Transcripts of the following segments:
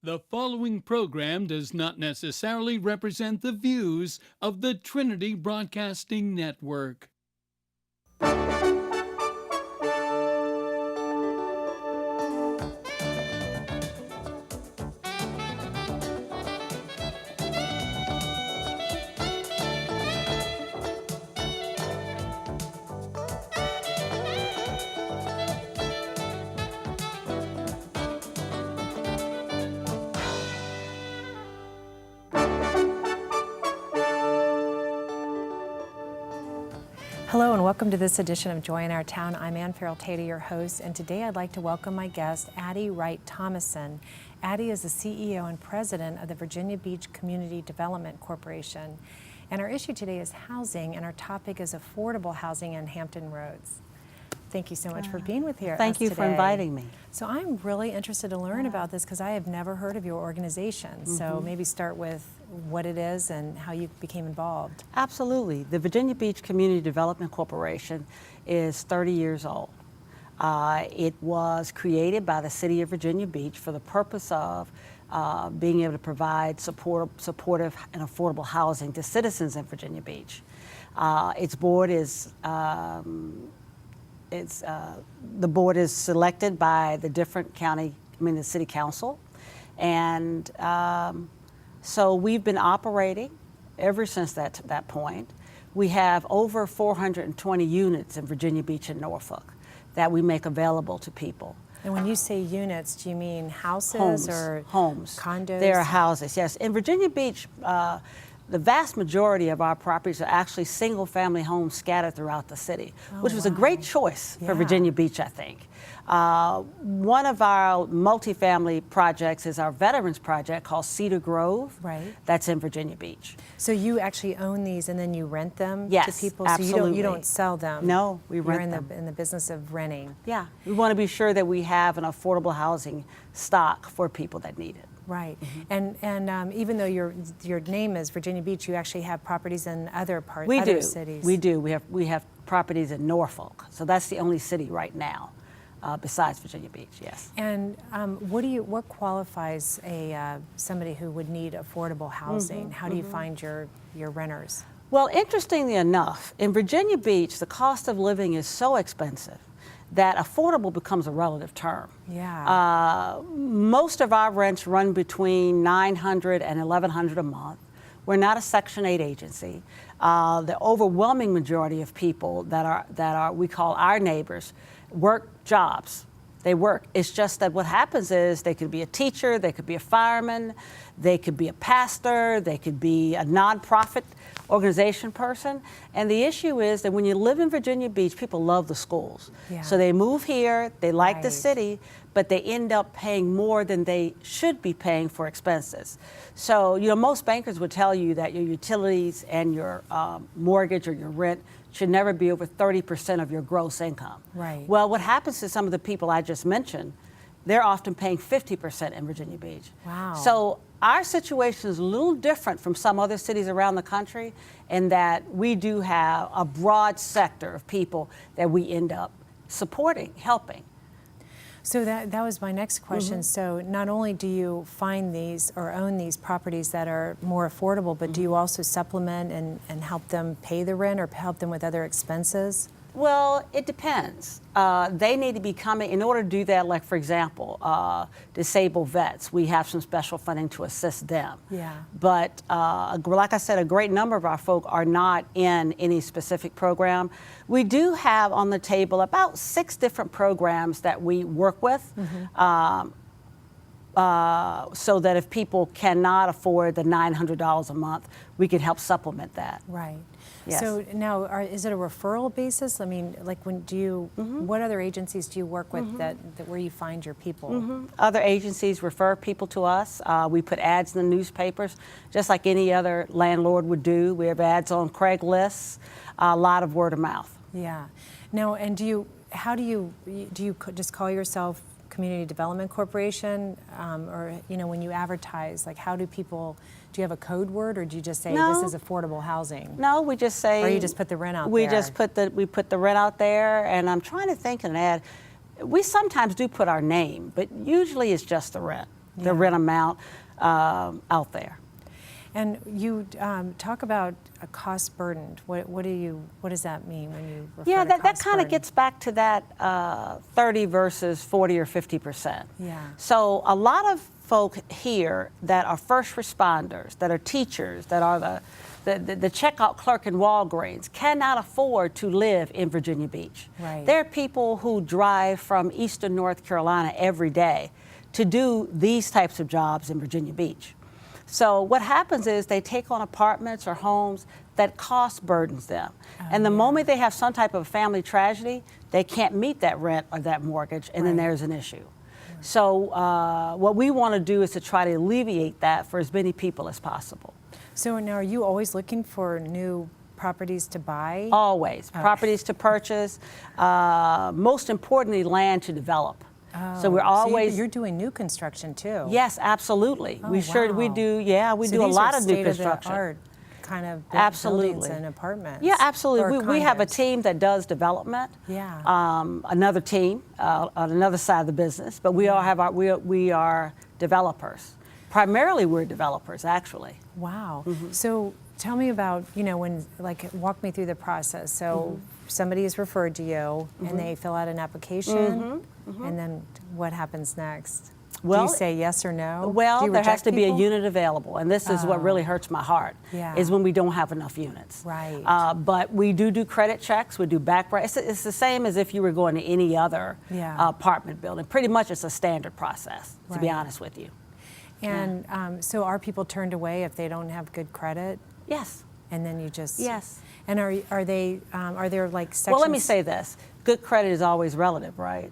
The following program does not necessarily represent the views of the Trinity Broadcasting Network. Hello and welcome to this edition of Joy in Our Town. I'm Ann Farrell Tater, your host, and today I'd like to welcome my guest, Addie Wright Thomason. Addie is the CEO and president of the Virginia Beach Community Development Corporation. And our issue today is housing, and our topic is affordable housing in Hampton Roads. Thank you so much for being with here. Thank you for inviting me. So I'm really interested to learn about this because I have never heard of your organization. So maybe start with what it is and how you became involved. Absolutely. The Virginia Beach Community Development Corporation is 30 years old. It was created by the City of Virginia Beach for the purpose of being able to provide supportive and affordable housing to citizens in Virginia Beach. Its board is the board is selected by the different the city council, and so we've been operating ever since that point. We have over 420 units in Virginia Beach and Norfolk that we make available to people. And when you say units, do you mean houses Homes, or homes. condos? They are houses, yes. In Virginia Beach, the vast majority of our properties are actually single-family homes scattered throughout the city, which was a great choice for Virginia Beach, I think. One of our multifamily projects is our Veterans Project called Cedar Grove. Right. That's in Virginia Beach. So you actually own these and then you rent them Yes, to people? absolutely. So you don't sell them? No, we rent You're them. in the business of renting? Yeah, we want to be sure that we have an affordable housing stock for people that need it. Right. And even though your name is Virginia Beach, you actually have properties in other cities. We do. We have properties in Norfolk. So that's the only city right now besides Virginia Beach, yes. And what qualifies somebody who would need affordable housing? How do you find your renters? Well, interestingly enough, in Virginia Beach, the cost of living is so expensive that affordable becomes a relative term. Yeah. Most of our rents run between $900 and $1,100 a month. We're not a Section 8 agency. The overwhelming majority of people that are we call our neighbors work jobs. They work. It's just that what happens is they could be a teacher, they could be a fireman, they could be a pastor, they could be a nonprofit organization person. And the issue is that when you live in Virginia Beach, people love the schools. Yeah. So they move here, they like the Right. city, but they end up paying more than they should be paying for expenses. So, most bankers would tell you that your utilities and your mortgage or your rent should never be over 30% of your gross income. Right. Well, what happens to some of the people I just mentioned, they're often paying 50% in Virginia Beach. Wow. So our situation is a little different from some other cities around the country in that we do have a broad sector of people that we end up supporting, helping. So that was my next question. So not only do you find these or own these properties that are more affordable, but do you also supplement and help them pay the rent or help them with other expenses? Well, it depends. They need to be coming, in order to do that, like for example, disabled vets, we have some special funding to assist them. Yeah. But like I said, a great number of our folk are not in any specific program. We do have on the table about 6 different programs that we work with. So that if people cannot afford the $900 a month, we can help supplement that. Right. Yes. So now, is it a referral basis? I mean, like what other agencies do you work with that where you find your people? Other agencies refer people to us. We put ads in the newspapers, just like any other landlord would do. We have ads on Craigslist, a lot of word of mouth. Yeah. Now, and do you just call yourself Community Development Corporation, or when you advertise, like do you have a code word, or do you just say No. this is affordable housing? No, we just say. Or you just put the rent out we there? We put the rent out there, and I'm trying to think of an ad. We sometimes do put our name, but usually it's just the rent. the rent amount out there. And you talk about a cost burdened. What does that mean when you refer Yeah, to that cost kind of burdened? gets back to that 30 versus 40 or 50%. Yeah. So a lot of folk here that are first responders, that are teachers, that are the checkout clerk in Walgreens cannot afford to live in Virginia Beach. Right. There are people who drive from Eastern North Carolina every day to do these types of jobs in Virginia Beach. So what happens is they take on apartments or homes that cost burdens them. And the moment they have some type of family tragedy, they can't meet that rent or that mortgage, and then Right. there's an issue. So what we want to do is to try to alleviate that for as many people as possible. So now, are you always looking for new properties to buy? Always. Properties to purchase, most importantly, land to develop. So we're always. you're doing new construction too. Yes, absolutely. Oh, we sure we wow. do. Yeah, we So do a these lot are of new construction. state-of-the-art kind of Absolutely. buildings and apartments. Yeah, absolutely. or We have a condos. team that does development. Yeah. Another team on another side of the business, but we all have our we are developers. Primarily, we're developers, actually. Wow. Mm-hmm. So tell me about, when, like, walk me through the process. So Mm-hmm. somebody is referred to you and they fill out an application, and then what happens next? Do Mm-hmm. Well, you say yes or no? Do Well, you there has reject to be a people? unit available, and this is what really hurts my heart, Yeah. is when we don't have enough units. Right. But we do credit checks, we do background. It's the same as if you were going to any other Yeah. apartment building. Pretty much it's a standard process, to be Right. honest with you. And so are people turned away if they don't have good credit? Yes. And then you just Yes. And are there like sections? Well, let me say this. Good credit is always relative, right?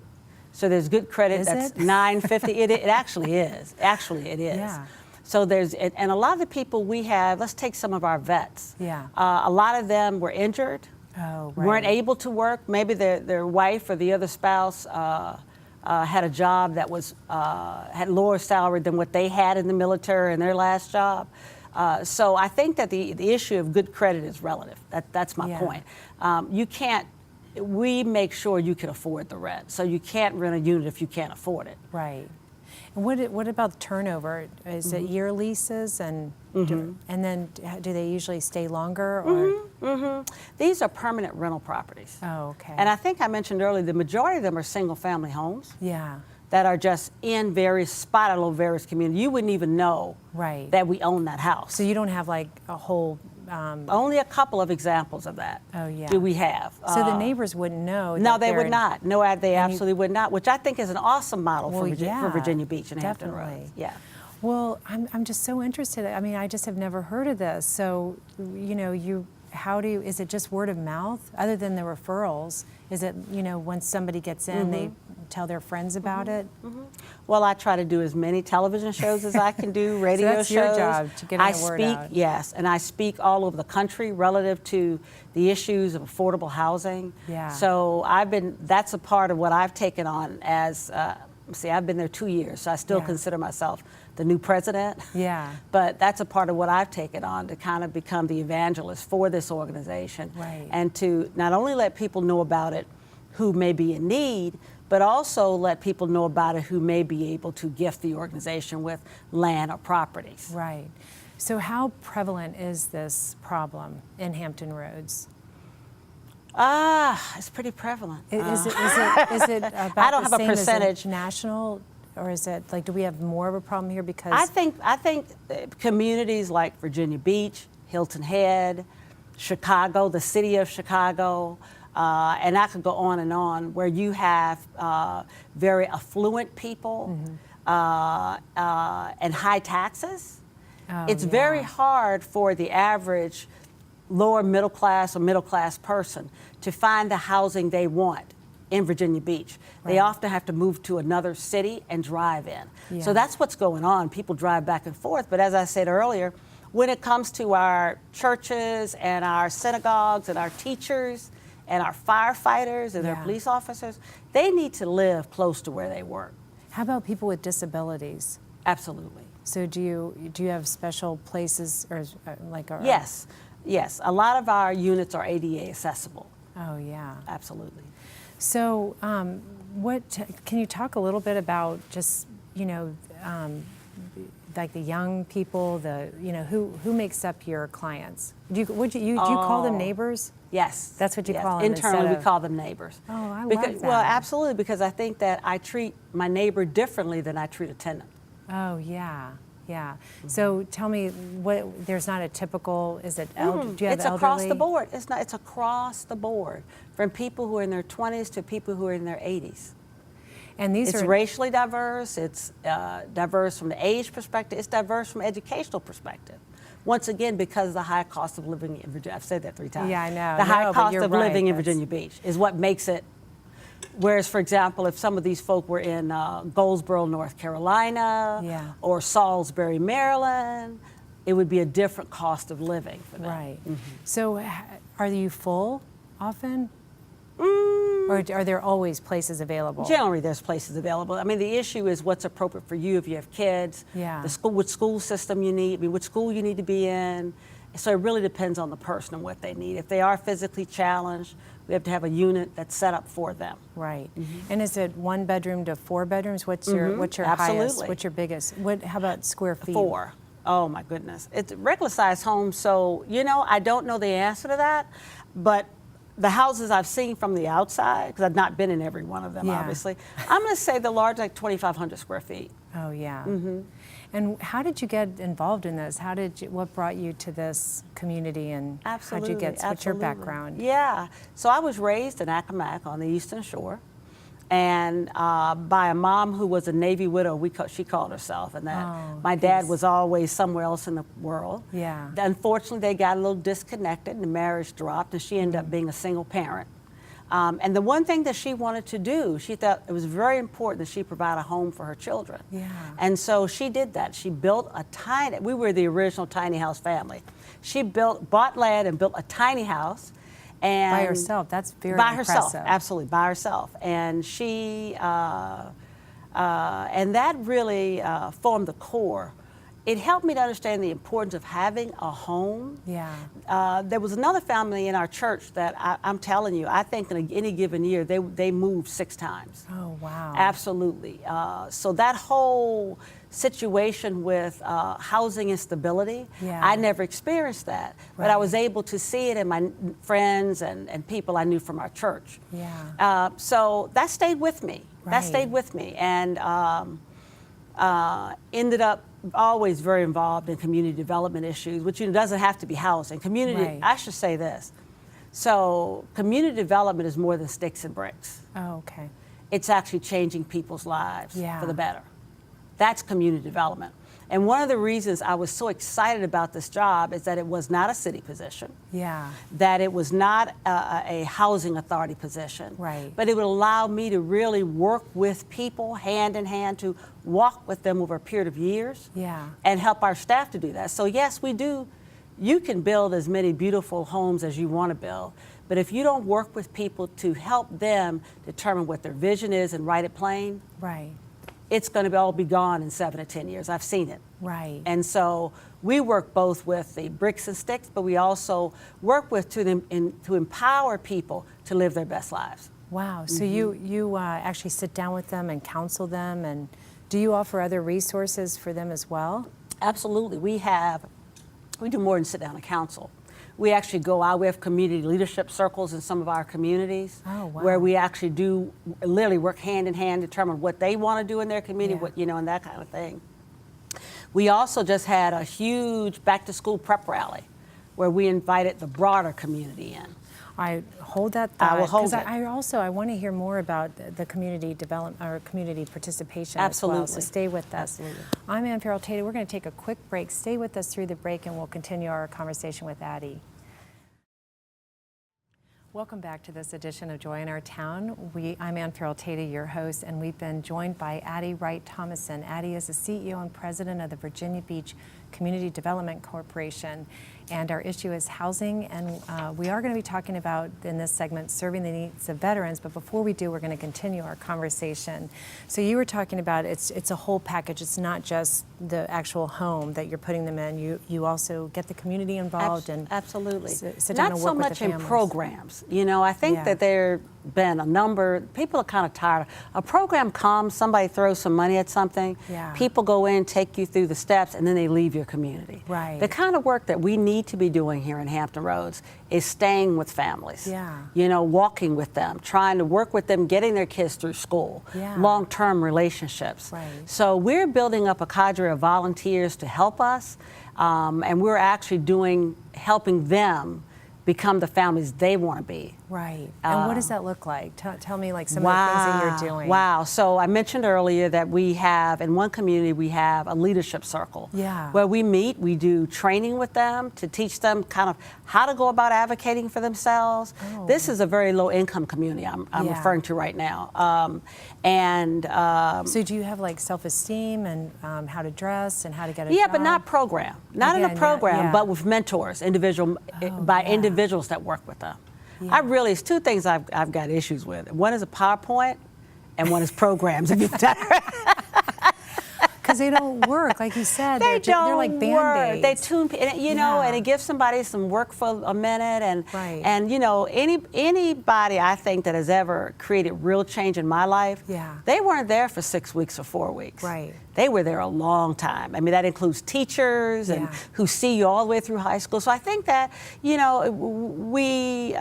So there's good credit Is that's it? 950. It actually is. Actually, it is. Yeah. So and a lot of the people we have, let's take some of our vets. Yeah. A lot of them were injured, Oh, right. weren't able to work. Maybe their wife or the other spouse had a job that was had lower salary than what they had in the military in their last job. So I think that the issue of good credit is relative. That's my Yeah. point. You can't. We make sure you can afford the rent, so you can't rent a unit if you can't afford it. Right. And what about turnover? Is Mm-hmm. it year leases and then do they usually stay longer or? These are permanent rental properties. Oh, okay. And I think I mentioned earlier, the majority of them are single-family homes Yeah. that are just in spotted over various communities. You wouldn't even know Right. that we own that house. So you don't have like a whole. Only a couple of examples of that. Oh, yeah. Do we have? So the neighbors wouldn't know. No, that they they're would in- not. No, they absolutely would not. Which I think is an awesome model Well, for yeah, Virginia Beach and Hampton definitely. Roads. Yeah. Well, I'm just so interested. I mean, I just have never heard of this. So, is it just word of mouth? Other than the referrals, is it, once somebody gets in, they tell their friends about it? Well, I try to do as many television shows as I can do, radio that's shows. your job, to get I the word speak, out. yes, and I speak all over the country relative to the issues of affordable housing. Yeah. So that's a part of what I've taken on as, I've been there 2 years, so I still Yeah. consider myself the new president. Yeah. But that's a part of what I've taken on to kind of become the evangelist for this organization. Right. And to not only let people know about it who may be in need, but also let people know about it who may be able to gift the organization with land or properties. Right. So how prevalent is this problem in Hampton Roads? It's pretty prevalent. Is it about I don't the have a same as percentage. national, or is it like, do we have more of a problem here because? I think communities like Virginia Beach, Hilton Head, Chicago, the city of Chicago, and I could go on, where you have very affluent people and high taxes. Oh, It's very yeah. hard for the average lower middle class or middle class person to find the housing they want in Virginia Beach. They Right. often have to move to another city and drive in. Yeah. So that's what's going on. People drive back and forth. But as I said earlier, when it comes to our churches and our synagogues and our teachers and our firefighters and our Yeah. police officers, they need to live close to where they work. How about people with disabilities? Absolutely. So do you have special places or like? Yes. Yes. A lot of our units are ADA accessible. Oh yeah. Absolutely. So can you talk a little bit about just like the young people, who makes up your clients? Do you call them neighbors? Yes. That's what you yes. call them. Internally, we call them neighbors. Oh, I love because, that. Well, absolutely, because I think that I treat my neighbor differently than I treat a tenant. Oh, yeah. Yeah. So tell me, there's not a typical, is it, do you have It's across elderly? the board. It's across the board, from people who are in their 20s to people who are in their 80s. And these It's are racially diverse. It's diverse from the age perspective. It's diverse from educational perspective. Once again, because of the high cost of living in Virginia. I've said that 3 times. Yeah, I know. The high No, but cost you're of right. living in That's- Virginia Beach is what makes it. Whereas, for example, if some of these folk were in Goldsboro, North Carolina, Yeah. or Salisbury, Maryland, it would be a different cost of living for them. Right. So are you full often? Or are there always places available? Generally, there's places available. I mean, the issue is what's appropriate for you if you have kids. Yeah. What school system you need. I mean, what school you need to be in. So it really depends on the person and what they need. If they are physically challenged, we have to have a unit that's set up for them. Right. And is it 1 bedroom to 4 bedrooms? What's your highest? Absolutely. What's your biggest? How about square feet? 4. Oh my goodness. It's a regular sized home, so I don't know the answer to that, but the houses I've seen from the outside, because I've not been in every one of them, Yeah. obviously, I'm going to say the large, like 2,500 square feet. Oh, yeah. And how did you get involved in this? What brought you to this community, and Absolutely. how'd you get? What's your absolutely. background? Yeah. So I was raised in Accomack on the Eastern Shore, and by a mom who was a Navy widow. She called herself, and that Oh, my dad yes. was always somewhere else in the world. Yeah. Unfortunately, they got a little disconnected, and the marriage dropped, and she ended up being a single parent. And the one thing that she wanted to do, she thought it was very important that she provide a home for her children. Yeah. And so she did that. She built we were the original tiny house family. She bought land and built a tiny house. And By herself. That's very by impressive. herself, absolutely, by herself. And she, and that really formed the core. It helped me to understand the importance of having a home. Yeah. There was another family in our church that I'm telling you, I think in any given year, they moved 6 times. Oh, wow. Absolutely. So that whole situation with housing instability, Yeah. I never experienced that. But I Right. was able to see it in my friends and people I knew from our church. Yeah. So that stayed with me. That Right. stayed with me. And ended up always very involved in community development issues, which doesn't have to be housing. Right. I should say this. So community development is more than sticks and bricks. Oh, okay. It's actually changing people's lives Yeah. for the better. That's community development. And one of the reasons I was so excited about this job is that it was not a city position, Yeah. that it was not a housing authority position, Right. but it would allow me to really work with people hand in hand, to walk with them over a period of years, Yeah. and help our staff to do that. So yes, we do. You can build as many beautiful homes as you want to build, but if you don't work with people to help them determine what their vision is and write it plain, Right. it's going to all be gone in 7 to 10 years. I've seen it. Right. And so we work both with the bricks and sticks, but we also work to empower people to live their best lives. Wow. So you actually sit down with them and counsel them, and do you offer other resources for them as well? Absolutely. We do more than sit down and counsel. We actually go out. We have community leadership circles in some of our communities, Oh, wow. where we actually do literally work hand in hand, determine what they want to do in their community, Yeah. and that kind of thing. We also just had a huge back-to-school prep rally where we invited the broader community in. I hold that thought. I will hold 'cause it. I want to hear more about the community development or community participation as well. So Absolutely. stay with us. Absolutely. I'm Ann Farrell Tater. We're going to take a quick break. Stay with us through the break, and we'll continue our conversation with Addie. Welcome back to this edition of Joy in Our Town. I'm Ann Farrell Tater, your host, and we've been joined by Addie Wright Thomason. Addie is the CEO and president of the Virginia Beach Community Development Corporation, and our issue is housing, and we are going to be talking about, in this segment, serving the needs of veterans, but before we do, we're going to continue our conversation. So you were talking about it's a whole package. It's not just the actual home that you're putting them in. You also get the community involved and Absolutely. sit down Not and so work with much the in families. programs. I think Yeah. that been a number, people are kind of tired. A program comes, somebody throws some money at something, Yeah. people go in, take you through the steps, and then they leave your community. Right. The kind of work that we need to be doing here in Hampton Roads is staying with families. Yeah. You know, walking with them, trying to work with them, getting their kids through school, Yeah. long-term relationships. Right. So we're building up a cadre of volunteers to help us, and we're actually helping them become the families they want to be. Right. And what does that look like? Tell me like some of the things that you're doing. Wow. So I mentioned earlier that we have, in one community, we have a leadership circle. Yeah. Where we meet, we do training with them to teach them kind of how to go about advocating for themselves. Oh. This is a very low income community I'm Yeah. referring to right now. So do you have like self-esteem and how to dress and how to get a Yeah, job? but not program. Not in Again, a program, yeah. but with mentors, by yeah. individuals that work with them. Yeah. It's two things I've got issues with. One is a PowerPoint, and one is programs. Because they don't work, like you said. They they're like Band-Aids. They tune, you know, Yeah. and it gives somebody some work for a minute, Right. and you know, anybody I think that has ever created real change in my life, Yeah. they weren't there for 6 weeks or 4 weeks. Right. They were there a long time. I mean, that includes teachers and Yeah. who see you all the way through high school. So I think that, you know, we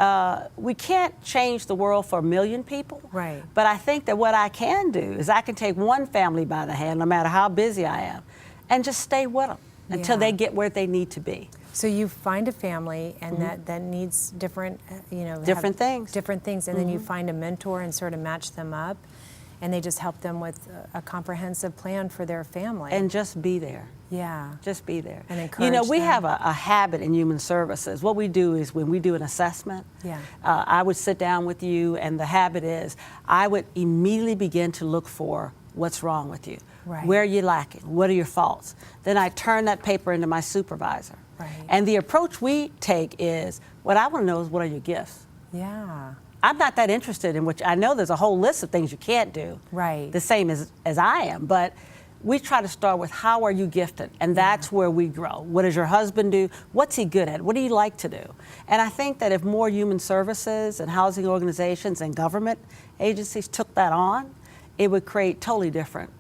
can't change the world for a million people. Right. But I think that what I can do is I can take one family by the hand, no matter how busy I am, and just stay with them until Yeah. they get where they need to be. So you find a family and that needs different, Different things. Different things, and then you find a mentor and sort of match them up, and they just help them with a comprehensive plan for their family. And just be there. yeah. Just be there. And You know, encourage we them. have a habit in human services. What we do is when we do an assessment, Yeah. I would sit down with you, and the habit is I would immediately begin to look for what's wrong with you. Right. Where are you lacking? What are your faults? Then I turn that paper into my supervisor. Right. And the approach we take is, what I want to know is, what are your gifts? Yeah. I'm not that interested in which, I know there's a whole list of things you can't do. Right. The same as I am, but we try to start with, how are you gifted? And that's where we grow. What does your husband do? What's he good at? What do you like to do? And I think that if more human services and housing organizations and government agencies took that on, it would create totally different.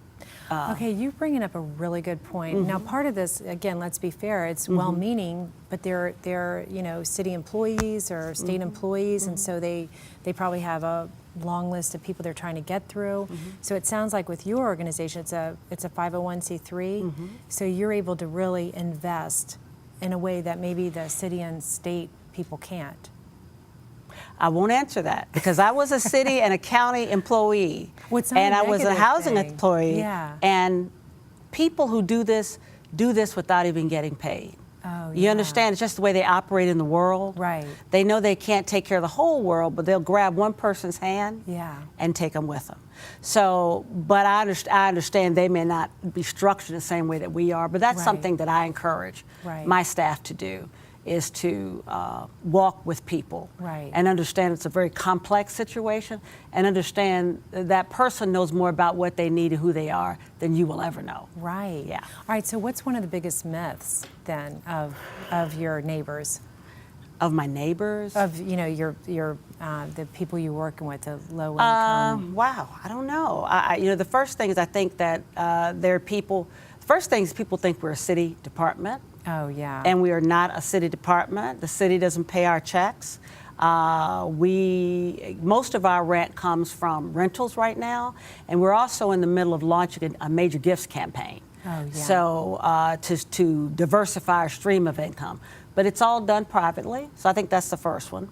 Okay, you're bringing up a really good point. Now, part of this, again, let's be fair, it's well-meaning, but they're city employees or state employees, and so they probably have a long list of people they're trying to get through. So it sounds like with your organization, it's a 501c3, so you're able to really invest in a way that maybe the city and state people can't. I won't answer that, because I was a city and a county employee, Well, it's not a and I was a negative housing thing. employee, Yeah. and people who do this without even getting paid. Oh, You yeah. understand? It's just the way they operate in the world. Right. They know they can't take care of the whole world, but they'll grab one person's hand Yeah. and take them with them. So, but I understand they may not be structured the same way that we are, but that's Right. something that I encourage Right. my staff to do, is to walk with people Right. and understand it's a very complex situation, and understand that person knows more about what they need and who they are than you will ever know. Right. Yeah. All right, so what's one of the biggest myths then of your neighbors? Of my neighbors? Of your the people you're working with, the low income. Wow, I don't know. The first thing is, I think that there are people. First thing is, people think we're a city department, Oh yeah. and we are not a city department. The city doesn't pay our checks. Most of our rent comes from rentals right now, and we're also in the middle of launching a major gifts campaign. Oh, yeah. So to diversify our stream of income, but it's all done privately. So I think that's the first one.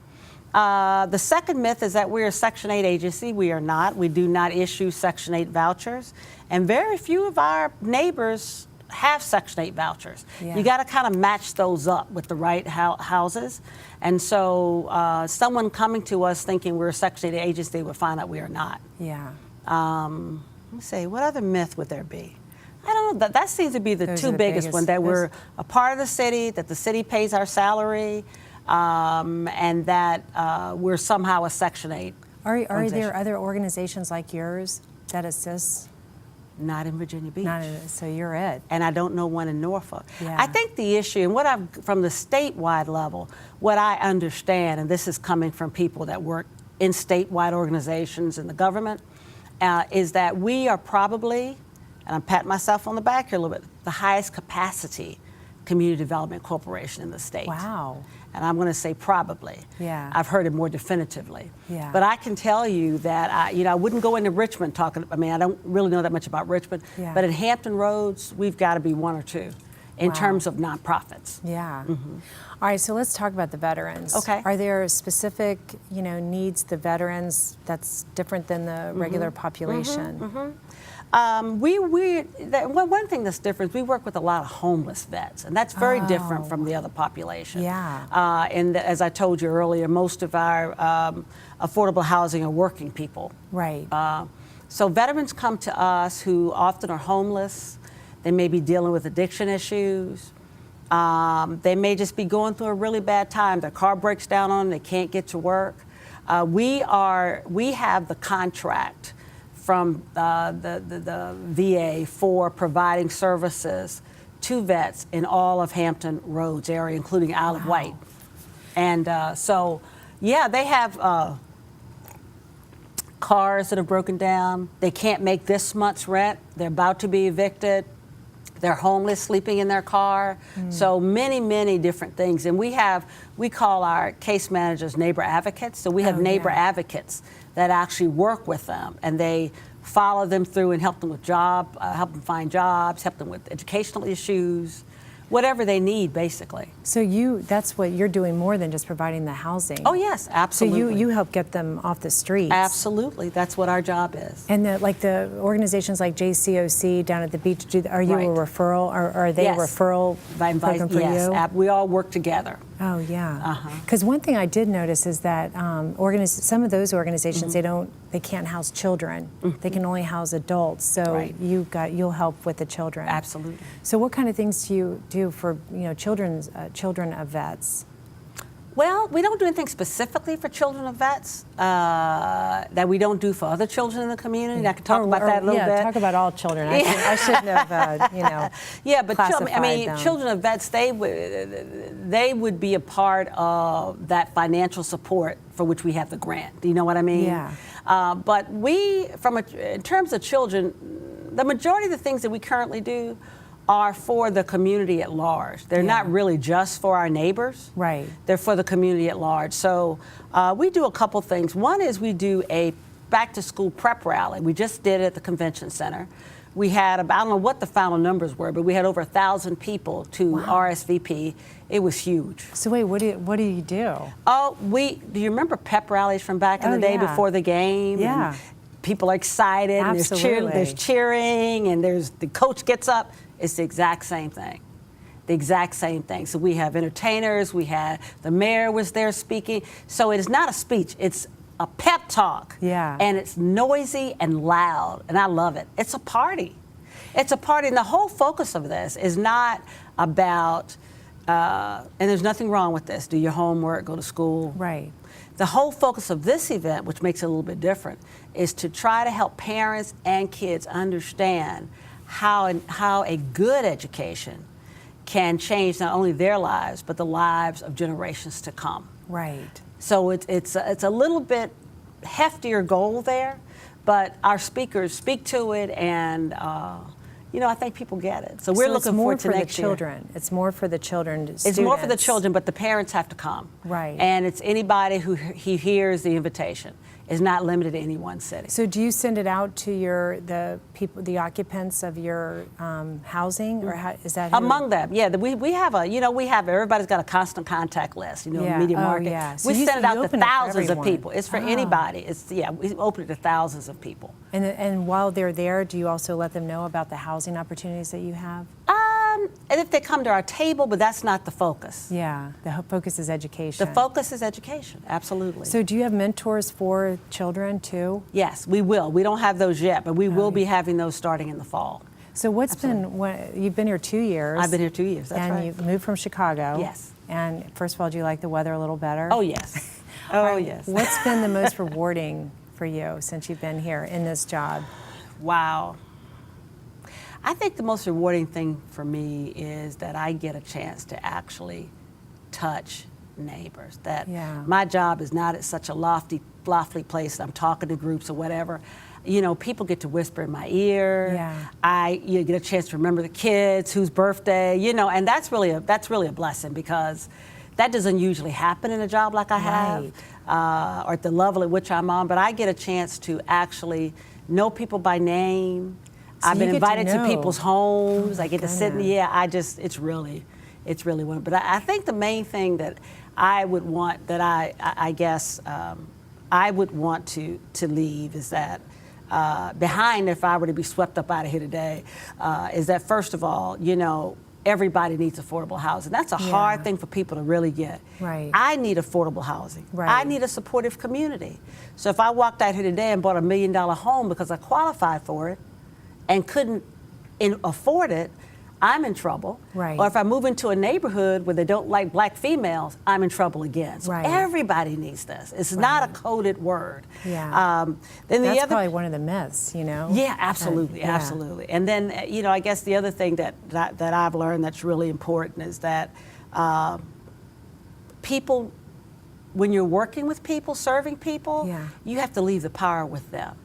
The second myth is that we're a Section 8 agency. We are not. We do not issue Section 8 vouchers, and very few of our neighbors have Section 8 vouchers. Yeah. You got to kind of match those up with the right houses. And so someone coming to us thinking we're a Section 8 agency would find out we are not. Yeah. Let me see, what other myth would there be? I don't know. That seems to be the Those two are the biggest biggest- ones, that those- we're a part of the city, that the city pays our salary, and that we're somehow a Section 8 Are organization. there other organizations like yours that assist? Not in Virginia Beach. So you're it. And I don't know one in Norfolk. Yeah. I think the issue, and from the statewide level, what I understand, and this is coming from people that work in statewide organizations in the government, is that we are probably, and I'm patting myself on the back here a little bit, the highest capacity community development corporation in the state. Wow. And I'm going to say probably. Yeah. I've heard it more definitively. Yeah. But I can tell you that I wouldn't go into Richmond talking. I mean, I don't really know that much about Richmond. Yeah. But at Hampton Roads, we've got to be one or two in Wow. terms of nonprofits. Yeah. All right, so let's talk about the veterans. Okay. Are there specific, needs the veterans that's different than the regular population? One thing that's different is we work with a lot of homeless vets, and that's very different from the other population. Yeah. And as I told you earlier, most of our affordable housing are working people. Right. So veterans come to us who often are homeless. They may be dealing with addiction issues. They may just be going through a really bad time. Their car breaks down on them. They can't get to work. We have the contract from the VA for providing services to vets in all of Hampton Roads area, including Isle of Wight. And so, yeah, they have cars that have broken down. They can't make this month's rent. They're about to be evicted. They're homeless, sleeping in their car. So many, many different things. And we call our case managers neighbor advocates. So we have neighbor advocates that actually work with them, and they follow them through and help them with help them find jobs, help them with educational issues, whatever they need, basically. So that's what you're doing more than just providing the housing. Oh yes, absolutely. So you help get them off the streets. Absolutely, that's what our job is. And the organizations like JCOC down at the beach, are you Right. a referral, or are they Yes. a referral program for yes, you? we all work together. Oh yeah. Because one thing I did notice is that some of those organizations they can't house children. They can only house adults. So Right. you'll help with the children. Absolutely. So what kind of things do you do for children of vets? Well, we don't do anything specifically for children of vets that we don't do for other children in the community. And I can talk about that a little bit. Yeah, talk about all children. I shouldn't have, Yeah, but classified them. children of vets, they would be a part of that financial support for which we have the grant. Do you know what I mean? Yeah. But in terms of children, the majority of the things that we currently do are for the community at large. They're not really just for our neighbors. Right. They're for the community at large. So we do a couple things. One is we do a back-to-school prep rally. We just did it at the convention center. We had I don't know what the final numbers were, but we had over 1,000 people to RSVP. It was huge. So wait, what do you do? Oh, do you remember pep rallies from back in the day before the game? Yeah. And people are excited, Absolutely. and there's cheering, and the coach gets up. It's the exact same thing. The exact same thing. So we have entertainers, the mayor was there speaking. So it is not a speech, it's a pep talk. Yeah. And it's noisy and loud, and I love it. It's a party. It's a party, and the whole focus of this is not about, and there's nothing wrong with this, do your homework, go to school. Right. The whole focus of this event, which makes it a little bit different, is to try to help parents and kids understand how a good education can change not only their lives, but the lives of generations to come. Right. So it's a little bit heftier goal there, but our speakers speak to it, and I think people get it. So we're looking forward to next year. It's more for the children. It's more for the children, but the parents have to come. Right. And it's anybody who hears the invitation. Is not limited to any one city. So do you send it out to the occupants of your housing, or is that among them? Yeah, we have everybody's got a constant contact list. Media market. Yeah. So we send it out to open thousands for of people. It's for anybody. We open it to thousands of people. And while they're there, do you also let them know about the housing opportunities that you have? And if they come to our table, but that's not the focus. Yeah, the focus is education. The focus is education, absolutely. So do you have mentors for children too? Yes, we will. We don't have those yet, but we will be having those starting in the fall. So you've been here 2 years. I've been here 2 years, that's right. And you've moved from Chicago. Yes. And first of all, do you like the weather a little better? Oh, yes. Oh, yes. What's been the most rewarding for you since you've been here in this job? Wow. I think the most rewarding thing for me is that I get a chance to actually touch neighbors. That Yeah. my job is not at such a lofty place. I'm talking to groups or whatever. You know, people get to whisper in my ear. Yeah. You get a chance to remember the kids, whose birthday, you know, and that's really a blessing, because that doesn't usually happen in a job like I have, or at the level at which I'm on. But I get a chance to actually know people by name. So I've been you get to invited to know. people's homes. Oh, I get to my sit. goodness. It's really wonderful. But I think the main thing that I would want, that I guess I would want to leave, is that behind, if I were to be swept up out of here today, is that, first of all, you know, everybody needs affordable housing. That's a hard thing for people to really get. Right. I need affordable housing. Right. I need a supportive community. So if I walked out here today and bought $1 million home because I qualified for it and couldn't afford it, I'm in trouble. Right. Or if I move into a neighborhood where they don't like black females, I'm in trouble again. So Right. everybody needs this. It's not a coded word. Yeah. Then That's the other probably one of the myths, you know? yeah, absolutely, Yeah. absolutely. And then, you know, I guess the other thing that I've learned that's really important is that people, when you're working with people, serving people, Yeah. you have to leave the power with them.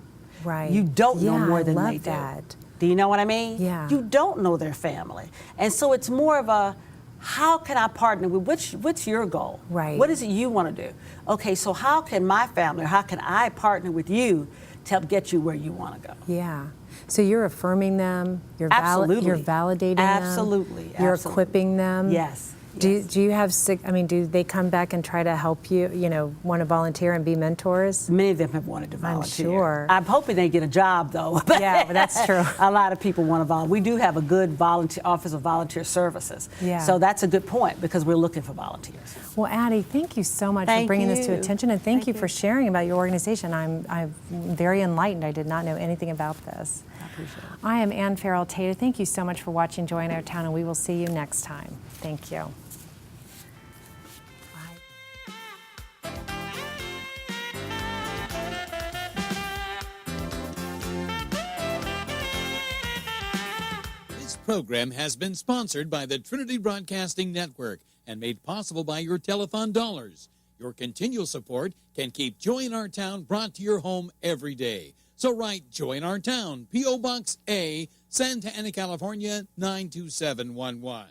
Right. You don't know Yeah, more I than love they do. that. Do you know what I mean? Yeah. You don't know their family. And so it's more of a, how can I partner with, what's your goal? Right. What is it you want to do? Okay, so how can my family, or how can I partner with you to help get you where you want to go? Yeah. So you're affirming them, you're Absolutely. you're validating them. Absolutely, You're absolutely. equipping them. Yes. Do yes. you have, I mean, do they come back and try to help you, you know, want to volunteer and be mentors? Many of them have wanted to volunteer. sure. I'm hoping they get a job, though. Yeah, but that's true. A lot of people want to volunteer. We do have a good volunteer Office of Volunteer Services. Yeah. So that's a good point, because we're looking for volunteers. Well, Addie, thank you so much for Thank bringing this to you. attention, and thank you Thank for you. sharing about your organization. I'm very enlightened. I did not know anything about this. I appreciate it. I am Ann Farrell Tater. Thank you so much for watching Joy in Our Town, and we will see you next time. Thank you. This program has been sponsored by the Trinity Broadcasting Network and made possible by your telethon dollars. Your continual support can keep Joy in Our Town brought to your home every day. So write Joy in Our Town, P.O. Box A, Santa Ana, California, 92711.